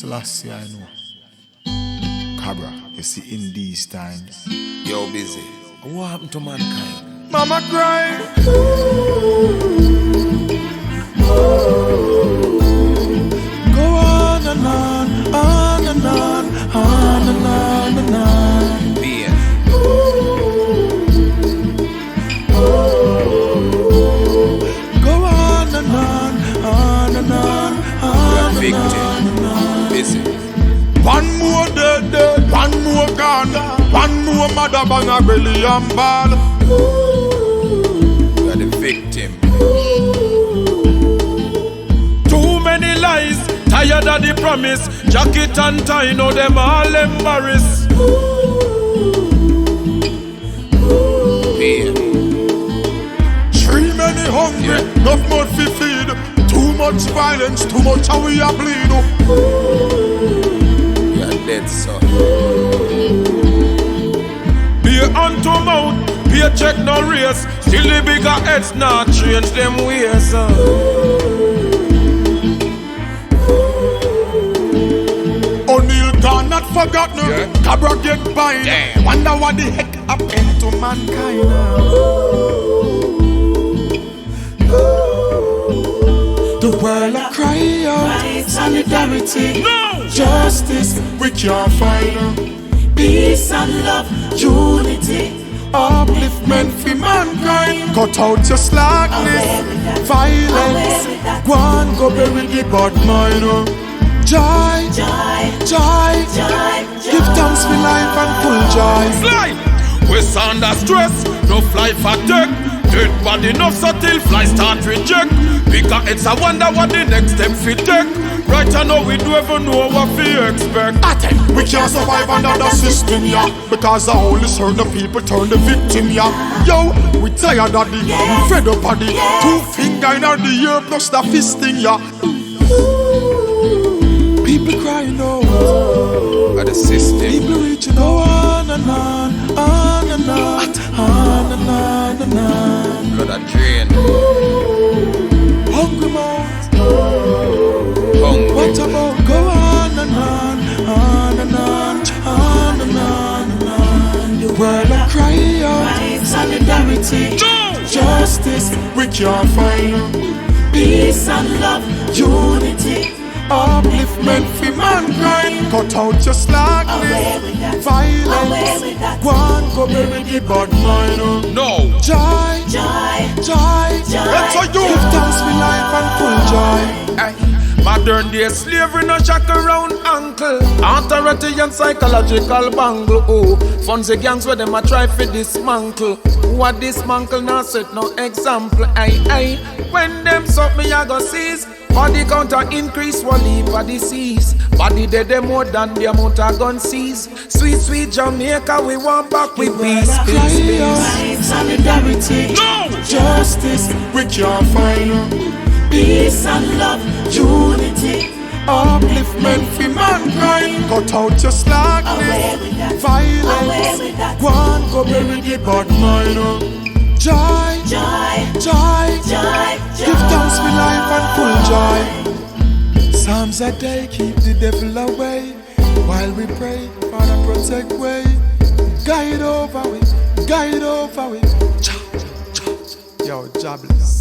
Selassie, I know. Cobra, you see, in these times, Yo, busy. What happened to mankind? Mama cry. Go on and on, on and on, on and on and on. Being. Go on and on, on and on, on and on. Busy. One more dead, one more gone, one more mother bang a belly and ball. You are the victim. Too many lies, tired of the promise. Jacket and tie, now them all embarrassed. Being. Too many hungry, enough mouth fi feed. Too much violence, too much how we a bleed. You are dead, son. Be unto mouth, be a check no race. Still the bigger heads not change them ways. O'Neal gone, not forgotten. Yeah. Cobra get bind. Damn. Wonder what the heck happened to mankind. The world a cry out. Right, solidarity, No! justice, We can't find peace and love, unity. upliftment for mankind. Cut out your slackness, Away with that. violence. Away with that. Go and go bury the bad mind. Joy, Joy, joy, joy, give thanks for life and full joy. Fly! We sound a stress, no fly for tech. Dead body enough so till fly start reject. Because it's a wonder what the next step fi take. Right now we don't even know what we expect. We can't survive under the system, yeah. Because the only certain people turn the victim, yeah. Yo, we tired of the, we fed up of the. Two finger in the ear plus the fisting, yeah. People crying out. Are the system. People reaching on and on, on and on, on and on and on. Blood are drained. Hungry mouth, Hungry. what about go on and on, on and on, on and on and on. The world a cry out, right, solidarity, justice we can't find. peace and love, unity. Upliftment for mankind. Cut out your slackness, Away with that. Away violence. with that. Go and go bury the bad mind. No. Joy, Joy, joy, Joy. that's how you give thanks for life and full joy. Aye. Modern day slavery no shack around ankle. Authority and psychological bangle. Oh, funds the gangs where them a try for dismantle. What dismantle now set no example. Aye. When them suck me I go seize. Body counter increase one leap of disease. Body dead them more than the amount of gun seize. Sweet, sweet Jamaica, we want back with peace. right, solidarity, Justice, we can't find. peace and love, unity. Upliftment for mankind. Cut out your Away slackness, with that. Away violence. with that. Go and go bury the bad mind. Joy, Joy, joy, joy, give thanks for life and full joy. Psalms a day keep the devil away. While we pray, Father protect way. Guide over we, guide over we. Yo, jobless.